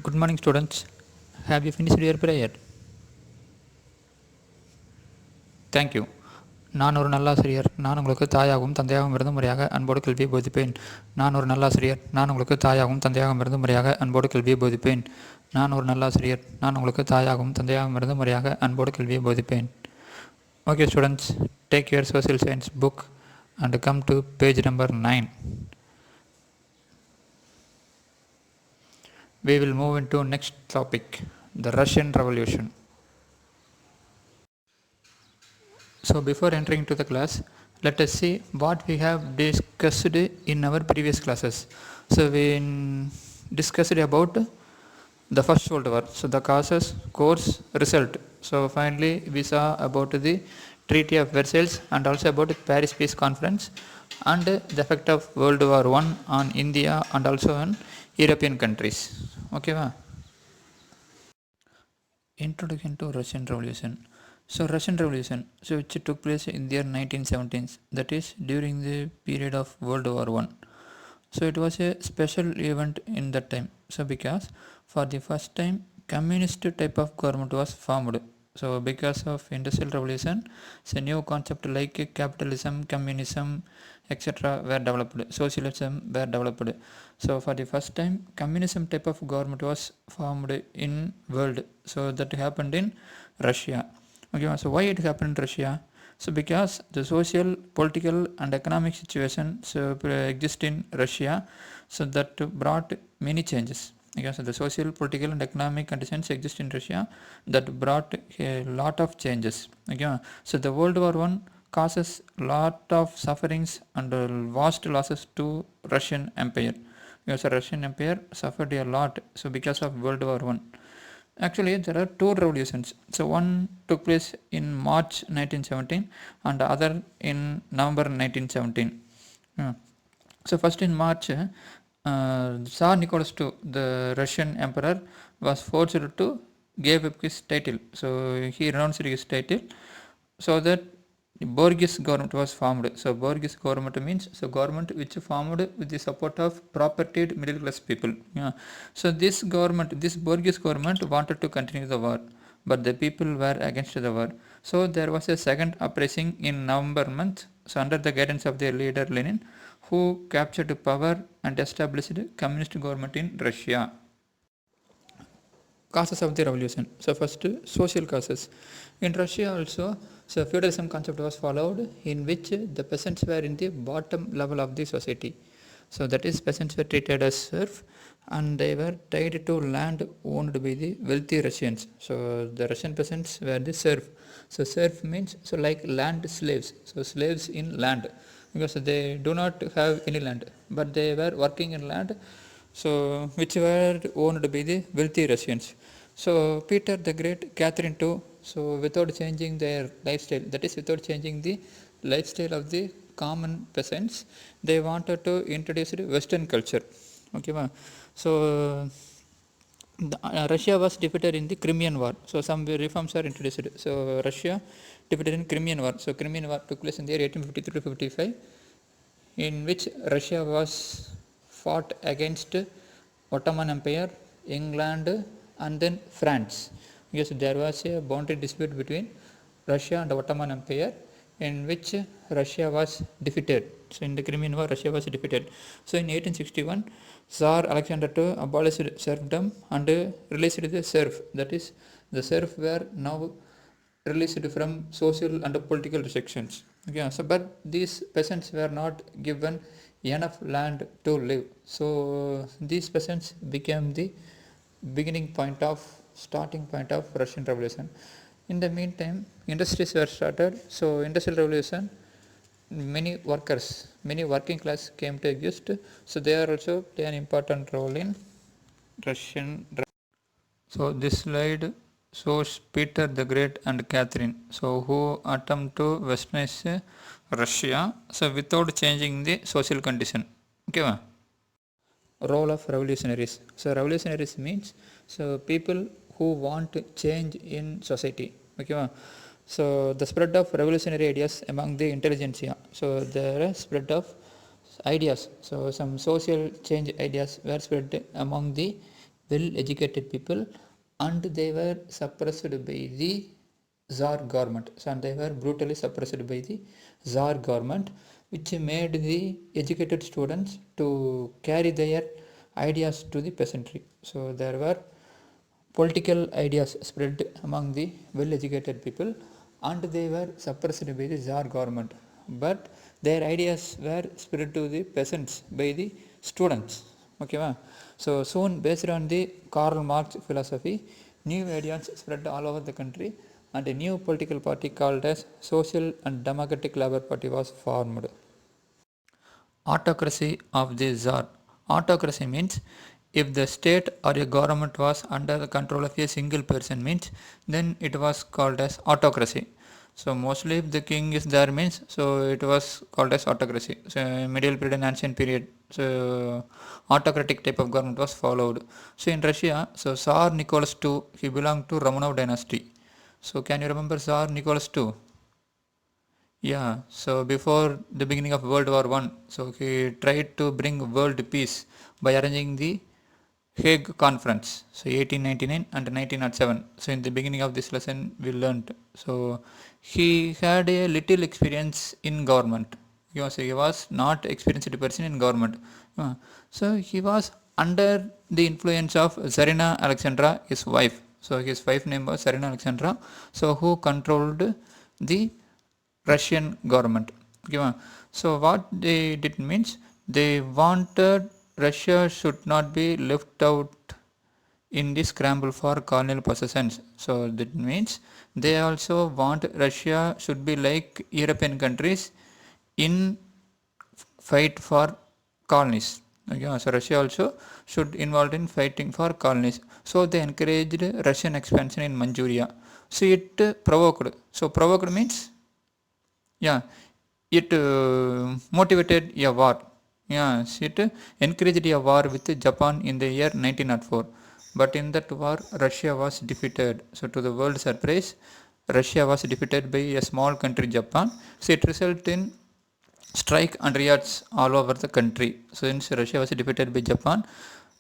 Good morning, students. Have you finished your prayer? Thank you. நான் ஒரு நல்லாசிரியர். நான் உங்களுக்கு தாயாகவும் தந்தையாகவும் இருந்து முறையாக அன்போடு கல்வியை போதிப்பேன். நான் ஒரு நல்லாசிரியர். நான் உங்களுக்கு தாயாகவும் தந்தையாகவும் இருந்து முறையாக அன்போடு கல்வியை போதிப்பேன். நான் ஒரு நல்லாசிரியர். நான் உங்களுக்கு தாயாகவும் தந்தையாகவும் இருந்து முறையாக அன்போடு கல்வியை போதிப்பேன். Okay, students, take your social science book and come to page number 9. We will move into next topic, the Russian Revolution. So before entering into the class, let us see what we have discussed in our previous classes. So we discussed about the First World War, so the causes, course, result. So finally we saw about the Treaty of Versailles and also about Paris Peace Conference and the effect of World War I on India and also on European countries. Okay, va? Introduction to Russian Revolution. So Russian Revolution, so which took place in the year 1917s, that is during the period of World War I. So it was a special event in that time. So because for the first time communist type of government was formed. So because of industrial revolution, so new concept like capitalism, communism, etc. were developed. Socialism were developed. So for the first time communism type of government was formed in world. So that happened in Russia. Okay, so why it happened in Russia? So because the social, political and economic situation exist in Russia, so that brought many changes. Because the social, political and economic conditions exist in Russia that brought a lot of changes. Okay, so the World War I causes lot of sufferings and vast losses to Russian Empire. Because the Russian Empire suffered a lot. So because of World War I. Actually, there are two revolutions. So one took place in March 1917 and the other in November 1917. So first in March, Tsar Nicholas II, the Russian emperor, was forced to give up his title. So he renounced his title so that the Borges government was formed. So Borges government means so government which formed with the support of propertied middle class people. So this government, this Borges government wanted to continue the war, but the people were against the war. So there was a second uprising in November month. So under the guidance of their leader Lenin, who captured power and established communist government in Russia. Causes of the revolution. So first, social causes. In Russia also, so feudalism concept was followed, in which the peasants were in the bottom level of the society. So that is, peasants were treated as serf and they were tied to land owned by the wealthy Russians. So the Russian peasants were the serf. So serf means so like land slaves. So slaves in land, because they do not have any land, but they were working in land, so which were owned by the wealthy Russians. So Peter the Great, Catherine too, so without changing their lifestyle, that is without changing the lifestyle of the common peasants, they wanted to introduce Western culture. Okay, so Russia was defeated in the Crimean War. So some reforms are introduced. So Russia defeated in Crimean War. So Crimean War took place in the year 1853 to 55, in which Russia was fought against Ottoman Empire, England and then France. Yes, there was a boundary dispute between Russia and Ottoman Empire, in which Russia was defeated. So in the Crimean War, Russia was defeated. So in 1861, Tsar Alexander II abolished serfdom and released the serf. That is, the serf were now released from social and political restrictions. Okay, so but these peasants were not given enough land to live. So these peasants became the beginning point of starting point of Russian Revolution. In the meantime, industries were started. So industrial revolution, many workers, many working class came to exist. So they are also play an important role in Russian. So this slide shows Peter the Great and Catherine, so who attempt to westernize Russia, so without changing the social condition. Okay, role of revolutionaries. So revolutionaries means so people who want change in society. Okay, so the spread of revolutionary ideas among the intelligentsia. So there is spread of ideas. So some social change ideas were spread among the well-educated people, and they were suppressed by the Tsar government. So and they were brutally suppressed by the Tsar government, which made the educated students to carry their ideas to the peasantry. So there were political ideas spread among the well-educated people, and they were suppressed by the Tsar government. But their ideas were spread to the peasants by the students. Okay, va? So soon, based on the Karl Marx philosophy, new ideas spread all over the country, and a new political party called as Social and Democratic Labour Party was formed. Autocracy of the Tsar. Autocracy means if the state or a government was under the control of a single person means then it was called as autocracy. So mostly if the king is there means so it was called as autocracy. So medieval period and ancient period, so autocratic type of government was followed. So in Russia, so Tsar Nicholas II, he belonged to Romanov dynasty. So can you remember Tsar Nicholas II? Yeah, so before the beginning of World War One, so he tried to bring world peace by arranging the Hague Conference. So 1899 and 1907. So in the beginning of this lesson, we learned. So he had a little experience in government. He was not experienced person in government. So he was under the influence of Tsarina Alexandra, his wife. So his wife name was Tsarina Alexandra. So who controlled the Russian government. Okay, so what they did means they wanted Russia should not be left out in the scramble for colonial possessions. So that means they also want Russia should be like European countries in fight for colonies. Okay, so Russia also should involved in fighting for colonies. So they encouraged Russian expansion in Manchuria. So it provoked. So provoked means yeah, it motivated a war. Yes, it encouraged a war with Japan in the year 1904. But in that war, Russia was defeated. So to the world surprise, Russia was defeated by a small country, Japan. So it resulted in strike and riots all over the country. So since Russia was defeated by Japan,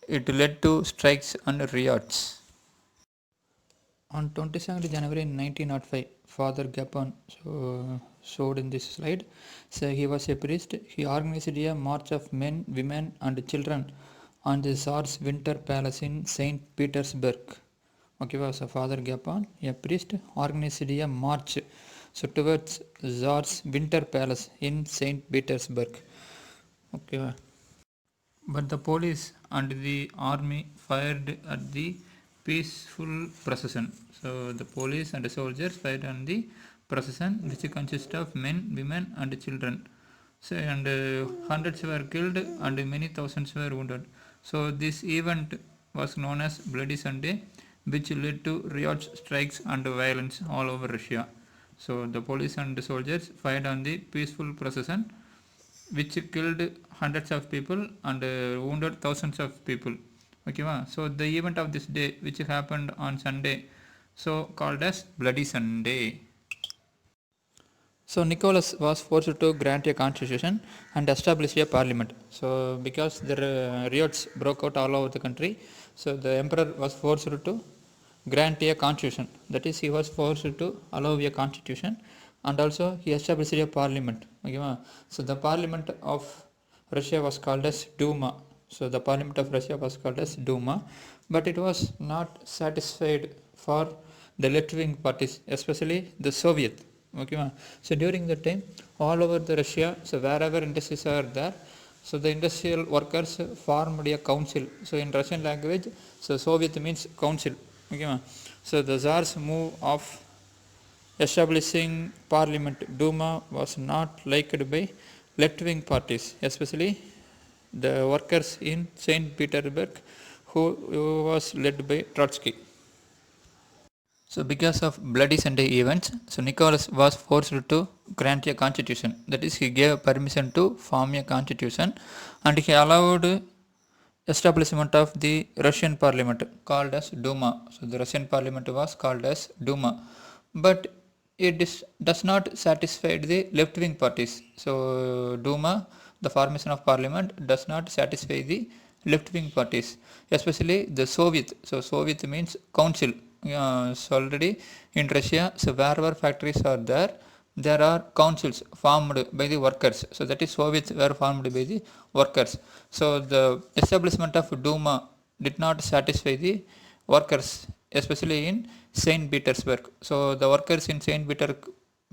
it led to strikes and riots. On 22nd January 1905, Father Gapon showed in this slide. So he was a priest. He organized a march of men, women, and children on the Tsar's Winter Palace in Saint Petersburg. Okay, so Father Gapon, a priest, organized a march towards Tsar's Winter Palace in Saint Petersburg. Okay, but the police and the army fired at the peaceful procession. So the police and the soldiers fired on the procession, which consists of men, women, and children. So and hundreds were killed and many thousands were wounded. So this event was known as Bloody Sunday, which led to riots, strikes, and violence all over Russia. So the police and the soldiers fired on the peaceful procession, which killed hundreds of people and wounded thousands of people. Okay, so the event of this day, which happened on Sunday, so called as Bloody Sunday. So Nicholas was forced to grant a constitution and establish a parliament. So because the riots broke out all over the country, so the emperor was forced to grant a constitution. That is, he was forced to allow a constitution, and also he established a parliament. Okay, so the parliament of Russia was called as Duma. So the parliament of Russia was called as Duma, but it was not satisfied for the left-wing parties, especially the Soviet. Okay, so during that time, all over the Russia, so wherever industries are there, so the industrial workers formed a council. So in Russian language, so Soviet means council. Okay, so the Tsar's move of establishing parliament Duma was not liked by left-wing parties, especially the workers in Saint Petersburg, who was led by Trotsky. So because of Bloody Sunday events, so Nicholas was forced to grant a constitution. That is, he gave permission to form a constitution, and he allowed establishment of the Russian parliament called as Duma. So the Russian parliament was called as Duma, but does not satisfy the left-wing parties. So Duma, the formation of parliament, does not satisfy the left-wing parties, especially the Soviet. So Soviet means council. So already in Russia, so wherever factories are there are councils formed by the workers. So that is Soviets were formed by the workers. So the establishment of Duma did not satisfy the workers, especially in Saint Petersburg. So the workers in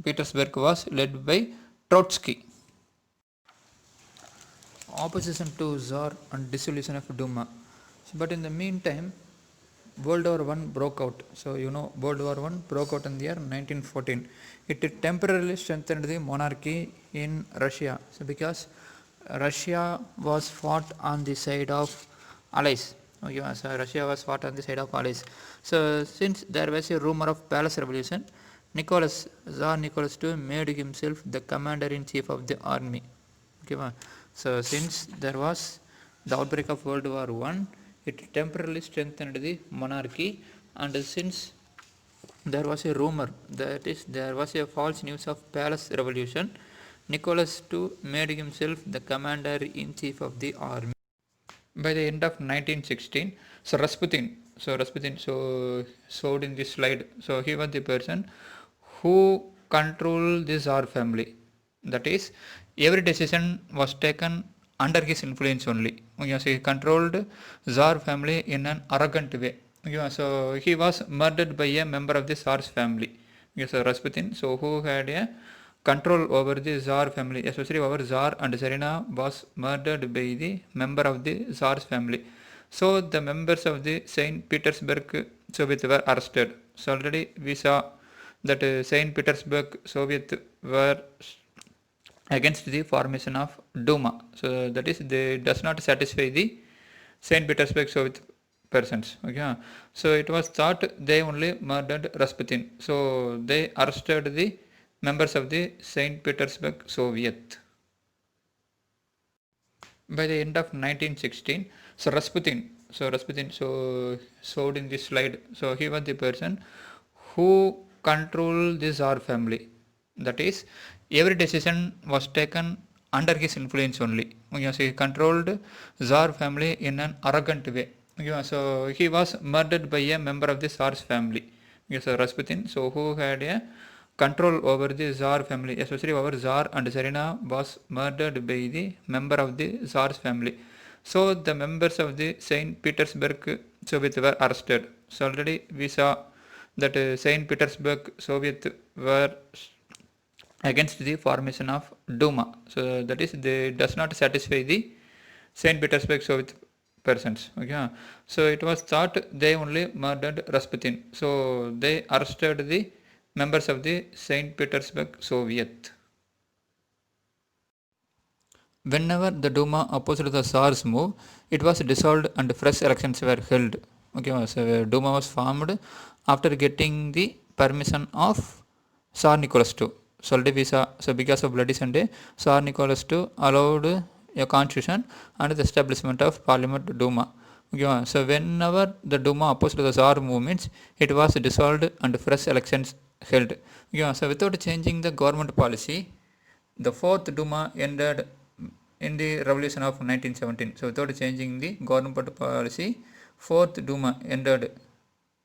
Petersburg was led by Trotsky. Opposition to Tsar and dissolution of Duma. But in the meantime, World War I broke out. So World War I broke out in the year 1914. It temporarily strengthened the monarchy in Russia. So because Russia was fought on the side of allies. So Russia was fought on the side of allies. So since there was a rumor of palace revolution, Tsar Nicholas II made himself the commander-in-chief of the army. Okay, so since there was the outbreak of World War I, it temporarily strengthened the monarchy, and since there was a rumor, that is, there was a false news of palace revolution, Nicholas II made himself the commander-in-chief of the army. By the end of 1916, Rasputin showed in this slide. So he was the person who controlled the Tsar family. That is, every decision was taken under his influence only. So he controlled Tsar family in an arrogant way. So he was murdered by a member of the Tsar's family. So Rasputin, so who had a control over the Tsar family, especially over Tsar and Tsarina, was murdered by the member of the Tsar's family. So the members of the Saint Petersburg Soviet were arrested. So already we saw that Saint Petersburg Soviet were against the formation of Duma. So that is, they does not satisfy the Saint Petersburg Soviet persons. Okay. So it was thought they only murdered Rasputin. So they arrested the members of the Saint Petersburg Soviet. By the end of 1916, Rasputin showed in this slide. So he was the person who controlled the Tsar family. That is, every decision was taken under his influence only. So he controlled Tsar family in an arrogant way. So he was murdered by a member of the Tsar's family. So Rasputin, so who had a control over the Tsar family, especially over Tsar and Tsarina, was murdered by the member of the Tsar's family. So the members of the Saint Petersburg Soviet were arrested. So already we saw that Saint Petersburg Soviet were against the formation of Duma. So that is, they does not satisfy the Saint Petersburg Soviet persons. Okay. So it was thought they only murdered Rasputin. So they arrested the members of the Saint Petersburg Soviet. Whenever the Duma opposed the Tsar's move, it was dissolved and fresh elections were held. Okay, so Duma was formed after getting the permission of Tsar Nicholas II. So because of Bloody Sunday, Tsar Nicholas II allowed a constitution and the establishment of Parliament Duma. Okay, so whenever the Duma opposed the Tsar movements, it was dissolved and fresh elections held. Okay, so without changing the government policy, the fourth Duma ended in the revolution of 1917. So without changing the government policy, fourth Duma ended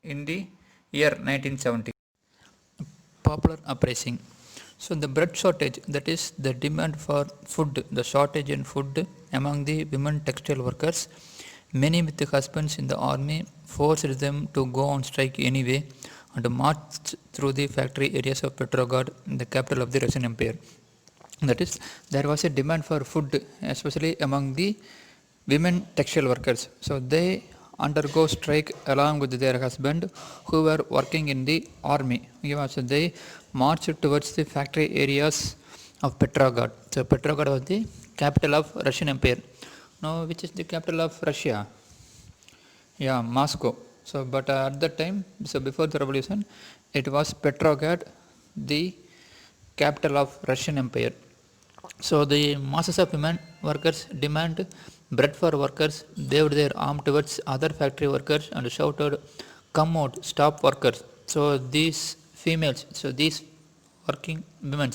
in the year 1970. Popular uprising. So the bread shortage, that is the demand for food, the shortage in food among the women textile workers. Many with the husbands in the army forced them to go on strike anyway and marched through the factory areas of Petrograd, the capital of the Russian Empire. That is, there was a demand for food, especially among the women textile workers. So they undergo strike along with their husband who were working in the army. So they marched towards the factory areas of Petrograd. So Petrograd was the capital of Russian Empire. Now, which is the capital of Russia? Yeah, Moscow. So, but at that time, so before the revolution, it was Petrograd, the capital of Russian Empire. So the masses of women workers demand bread for workers, waved their arm towards other factory workers and shouted, "Come out, stop workers." So these females, so these working women,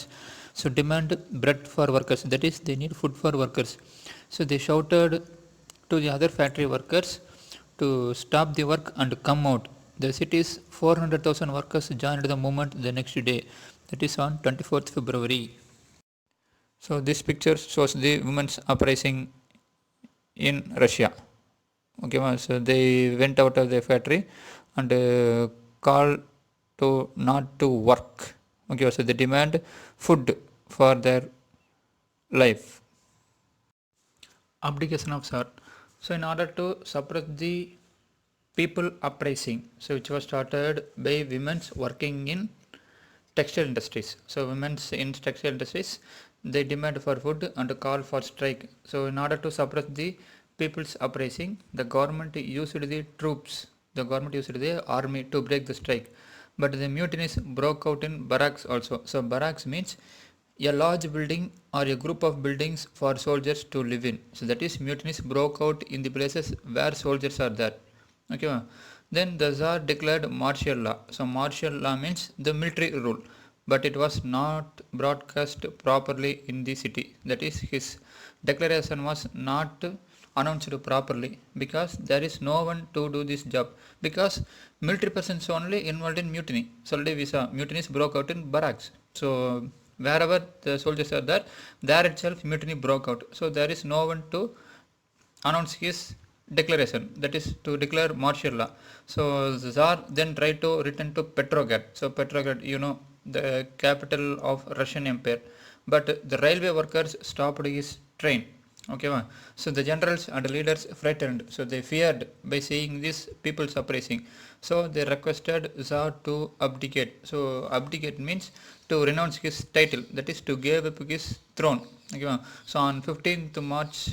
demand bread for workers, that is, they need food for workers. So they shouted to the other factory workers to stop the work and come out. The city's 400,000 workers joined the movement the next day, that is on 24th February. So this picture shows the women's uprising in Russia. Okay, so they went out of the factory and called to not to work. Okay, so they demand food for their life. Abdication of Tsar. So in order to suppress the people uprising, so which was started by women working in textile industries. So women in textile industries, they demand for food and call for strike. So in order to suppress the people's uprising, the government used the army to break the strike. But the mutinies broke out in barracks also. So barracks means a large building or a group of buildings for soldiers to live in. So that is, mutinies broke out in the places where soldiers are there. Okay. Then the Tsar declared martial law. So martial law means the military rule, but it was not broadcast properly in the city. That is, his declaration was not announced properly because there is no one to do this job, because military persons only involved in mutiny. So already we saw mutinies broke out in barracks. So wherever the soldiers are there, there itself mutiny broke out. So there is no one to announce his declaration, that is to declare martial law. So Tsar then tried to return to Petrograd. So Petrograd, the capital of Russian Empire, but the railway workers stopped his train. Okay, so the generals and leaders frightened, so they feared by seeing this people's uprising. So they requested Tsar to abdicate. So abdicate means to renounce his title, that is to give up his throne. Okay, so on 15th March,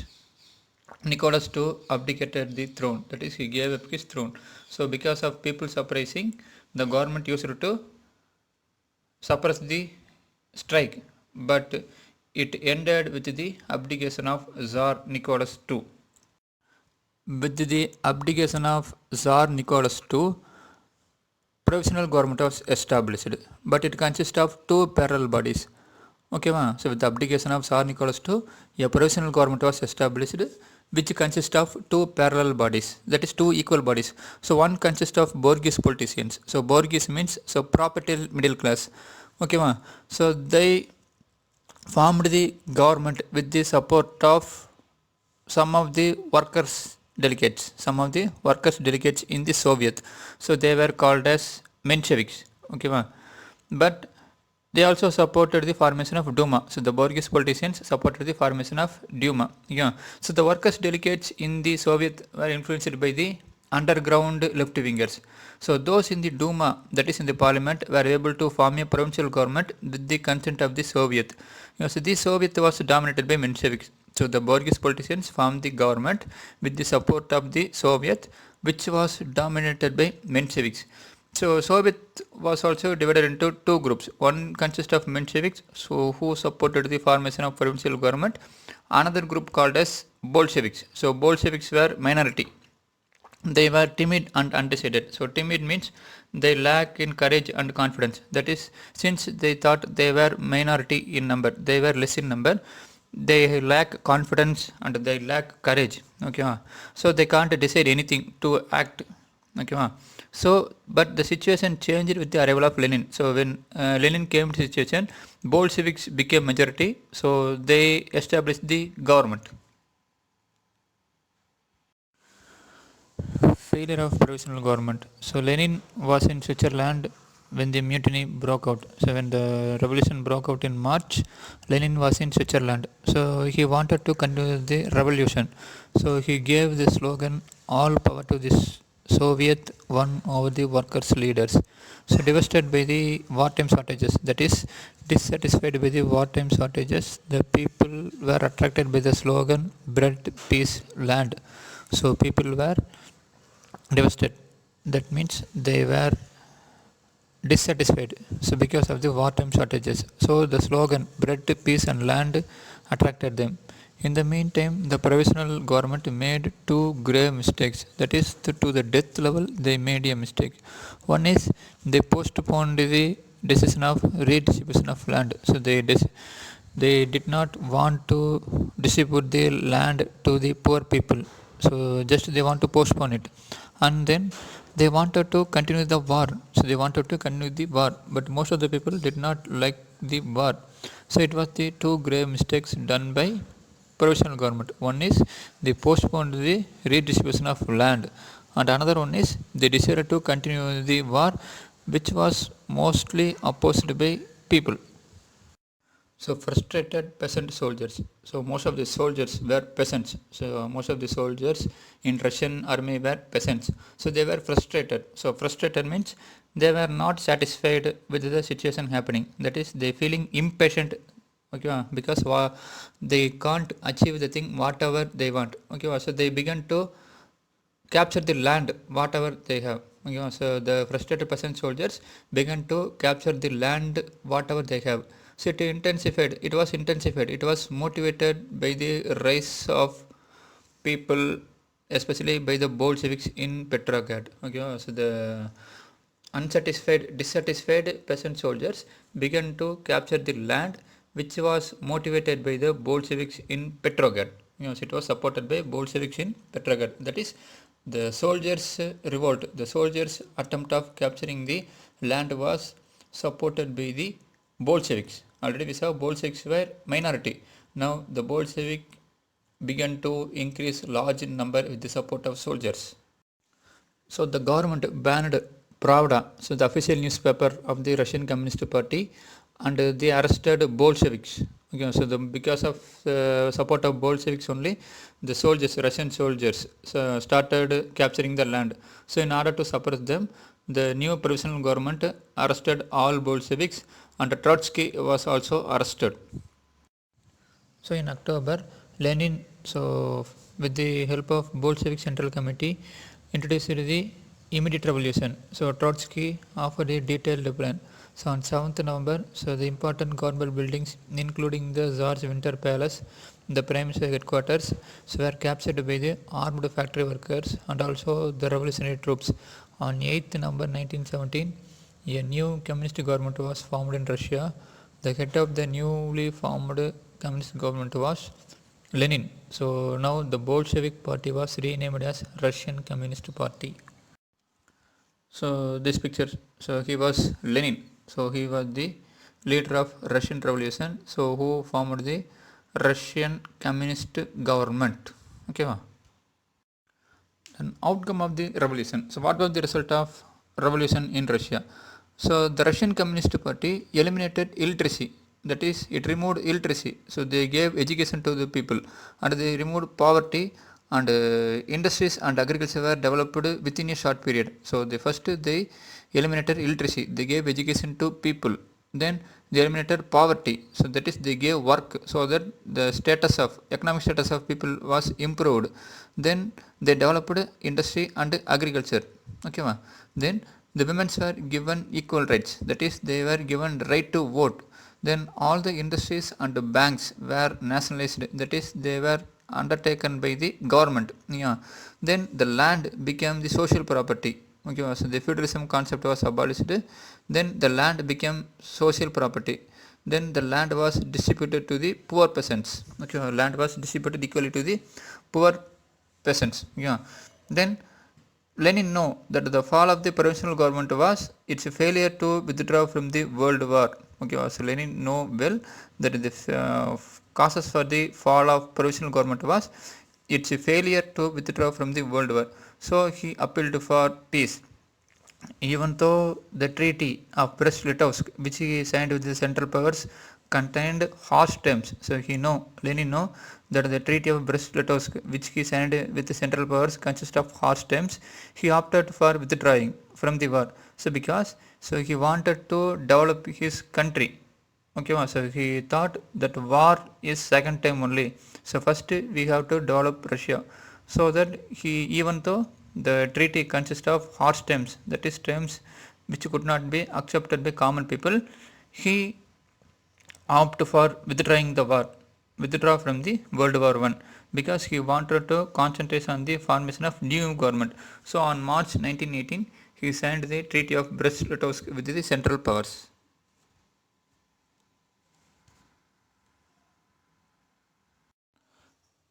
Nicholas II abdicated the throne, that is he gave up his throne. So because of people's uprising, the government used to suppress the strike, but it ended with the abdication of Tsar Nicholas II. With the abdication of Tsar Nicholas II, provisional government was established, but it consists of two parallel bodies. Okay, so with the abdication of Tsar Nicholas II, a provisional government was established which consists of two parallel bodies, that is two equal bodies. So one consists of bourgeois politicians. So bourgeois means so property middle class. Okay, so they formed the government with the support of some of the workers delegates in the Soviet. So they were called as Mensheviks. Okay, but they also supported the formation of Duma. So the bourgeois politicians supported the formation of Duma. Yeah. So the workers delegates in the Soviet were influenced by the underground left wingers. So those in the Duma, that is in the parliament, were able to form a provincial government with the consent of the Soviet. So the Soviet was dominated by Mensheviks. So the bourgeois politicians formed the government with the support of the Soviet, which was dominated by Mensheviks. So Soviet was also divided into two groups. One consists of Mensheviks, so who supported the formation of provincial government. Another group called as Bolsheviks. So Bolsheviks were minority. They were timid and undecided. So timid means they lack in courage and confidence. That is, since they thought they were minority in number, they were less in number, they lack confidence and they lack courage. Okay, so they can't decide anything to act. Okay, so but the situation changed with the arrival of Lenin. So when Lenin came to the situation, Bolsheviks became majority. So they established the government. Failure of provisional government. So Lenin was in Switzerland when the mutiny broke out. So when the revolution broke out in March, Lenin was in Switzerland. So he wanted to continue the revolution. So he gave the slogan, "All power to this Soviet won over the workers' leaders." So devastated by the wartime shortages, that is dissatisfied by the wartime shortages, the people were attracted by the slogan "Bread, Peace, Land." So people were devastated. That means they were dissatisfied. So because of the wartime shortages, so the slogan "Bread, Peace, and Land" attracted them. In the meantime, the provisional government made two grave mistakes. That is, to the death level, they made a mistake. One is they postponed the decision of redistribution of land. So they did not want to distribute the land to the poor people. So just they want to postpone it, and then they wanted to continue the war. So they wanted to continue the war, but most of the people did not like the war. So it was the two grave mistakes done by provisional government. One is they postponed the redistribution of land, and another one is they decided to continue the war, which was mostly opposed by people. So frustrated peasant soldiers. So most of the soldiers were peasants. So most of the soldiers in Russian army were peasants. So they were frustrated. So frustrated means they were not satisfied with the situation happening. That is, they feeling impatient. Okay, because they can't achieve the thing whatever they want. Okay, so they began to capture the land whatever they have. So the frustrated peasant soldiers began to capture the land whatever they have. So it was motivated by the rise of people, especially by the Bolsheviks in Petrograd. So the dissatisfied peasant soldiers began to capture the land which was motivated by the Bolsheviks in Petrograd. So it was supported by Bolsheviks in Petrograd. That is, the soldiers' revolt, the soldiers' attempt of capturing the land was supported by the Bolsheviks. Already we saw Bolsheviks were minority. Now the Bolshevik began to increase large in number with the support of soldiers. So the government banned Pravda, so the official newspaper of the Russian Communist Party, and they arrested Bolsheviks. So because of support of Bolsheviks only, the soldiers, Russian soldiers, started capturing the land. So in order to suppress them, the new provisional government arrested all Bolsheviks, and Trotsky was also arrested. So in October, Lenin, so with the help of Bolshevik Central Committee, introduced the immediate revolution. So Trotsky offered a detailed plan. So on 7th November, so the important government buildings, including the Tsar's Winter Palace, the Prime Minister headquarters, so were captured by the armed factory workers and also the revolutionary troops. On 8th November 1917, a new communist government was formed in Russia. The head of the newly formed communist government was Lenin. So now the Bolshevik party was renamed as Russian Communist Party. So this picture, so he was Lenin. So he was the leader of Russian Revolution. So who formed the Russian Communist government. Okay. An outcome of the revolution. So what was the result of revolution in Russia? So the Russian Communist Party eliminated illiteracy. That is, it removed illiteracy. So they gave education to the people, and they removed poverty, and industries and agriculture were developed within a short period. So they eliminated illiteracy. They gave education to people. Then they eliminated poverty. So that is, they gave work so that the economic status of people was improved. Then they developed industry and agriculture. Okay, ma. Then the women were given equal rights. That is, they were given the right to vote. Then all the industries and the banks were nationalized. That is, they were undertaken by the government. Yeah. Then the land became the social property. Okay, so the feudalism concept was abolished. Then the land became social property. Then the land was distributed to the poor peasants. Okay, land was distributed equally to the poor peasants. Yeah. Then Lenin knew that the fall of the provisional government was its failure to withdraw from the World War. Okay, so Lenin knew well that the causes for the fall of provisional government was its failure to withdraw from the World War. So he appealed for peace. Even though the Treaty of Brest-Litovsk, which he signed with the Central Powers, contained harsh terms, so Lenin know that the Treaty of Brest-Litovsk, which he signed with the Central Powers, consists of harsh terms. He opted for withdrawing from the war. So he wanted to develop his country. Okay, so he thought that war is second time only. So first we have to develop Russia. So that even though the treaty consists of harsh terms, that is terms which could not be accepted by common people, he opted for withdraw from the World War I, because he wanted to concentrate on the formation of new government. So on March 1918, he signed the Treaty of Brest-Litovsk with the Central Powers.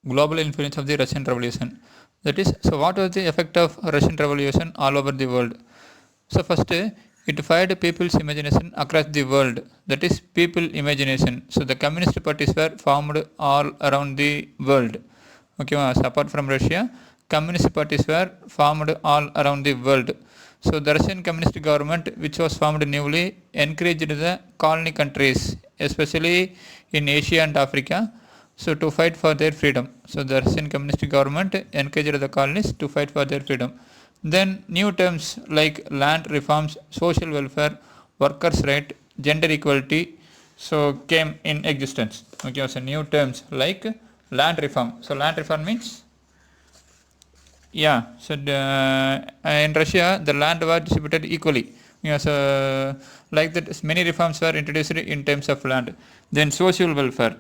Global influence of the Russian Revolution. That is, so what was the effect of Russian Revolution all over the world? So first, it fired people's imagination across the world. That is, people imagination. So the communist parties were formed all around the world. Okay, so apart from Russia, communist parties were formed all around the world. So the Russian communist government, which was formed newly, encouraged the colony countries, especially in Asia and Africa, so to fight for their freedom. So the Russian communist government encouraged the colonies to fight for their freedom. Then new terms like land reforms, social welfare, workers' right, gender equality, so came in existence. Okay, so new terms like land reform. So land reform means, yeah, so in Russia the land was distributed equally. Yeah, so like that many reforms were introduced in terms of land. Then social welfare,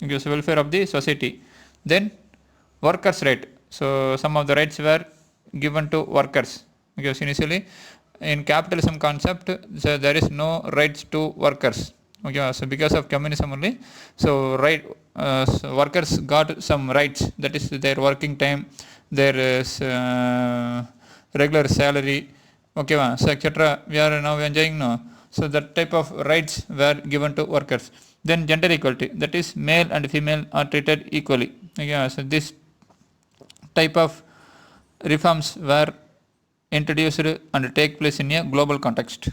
okay, so welfare of the society. Then workers' right. So some of the rights were given to workers. Because initially in capitalism concept, so there is no rights to workers. Okay, so because of communism only, so so workers got some rights. That is their working time, their regular salary. Okay, so etc. We are now enjoying now. So that type of rights were given to workers. Then gender equality. That is male and female are treated equally. Okay, so this type of reforms were introduced and take place in a global context.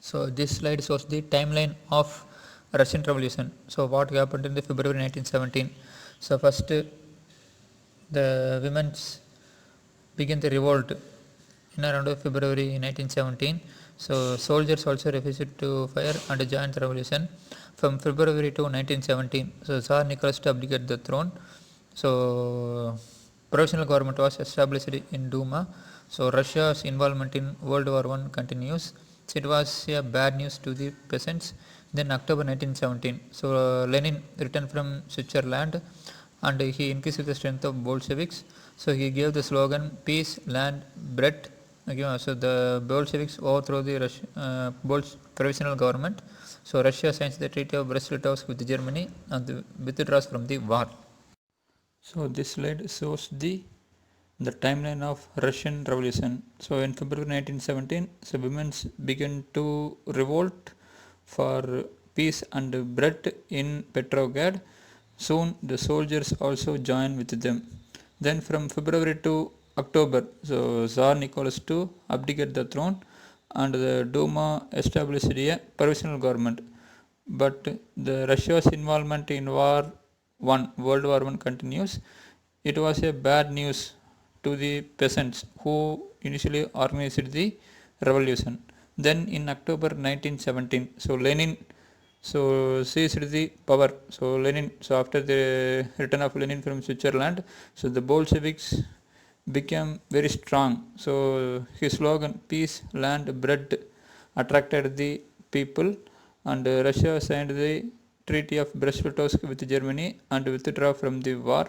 So this slide shows the timeline of Russian Revolution. So what happened in the February 1917? So first the women's began the revolt in around February 1917. So soldiers also refused to fire and joined the revolution from February to 1917. So Tsar Nicholas to abdicate the throne. So provisional government was established in Duma. So Russia's involvement in World War I continues. So it was a bad news to the peasants. Then October 1917. So Lenin returned from Switzerland and he increased the strength of Bolsheviks. So he gave the slogan peace, land, bread. Okay, so the Bolsheviks overthrew the provisional government. So Russia signs the Treaty of Brest-Litovsk with Germany and withdraws from the war. So this slide shows the timeline of Russian Revolution. So in February 1917, so women began to revolt for peace and bread in Petrograd. Soon the soldiers also joined with them. Then from February to October, so Tsar Nicholas II abdicated the throne and the Duma established a provisional government. But the Russia's involvement in World War I continues. It was a bad news to the peasants who initially organized the revolution. Then in October 1917, so Lenin seized the power. So after the return of Lenin from Switzerland, so the Bolsheviks became very strong. So his slogan peace, land, bread attracted the people, and Russia signed the Treaty of Brest-Litovsk with Germany and withdrew from the war,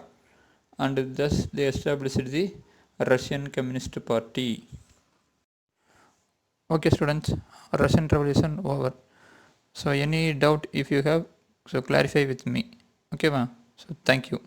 and thus they established the Russian Communist Party. Okay students, Russian Revolution over. So any doubt if you have, so clarify with me. Okay, so thank you.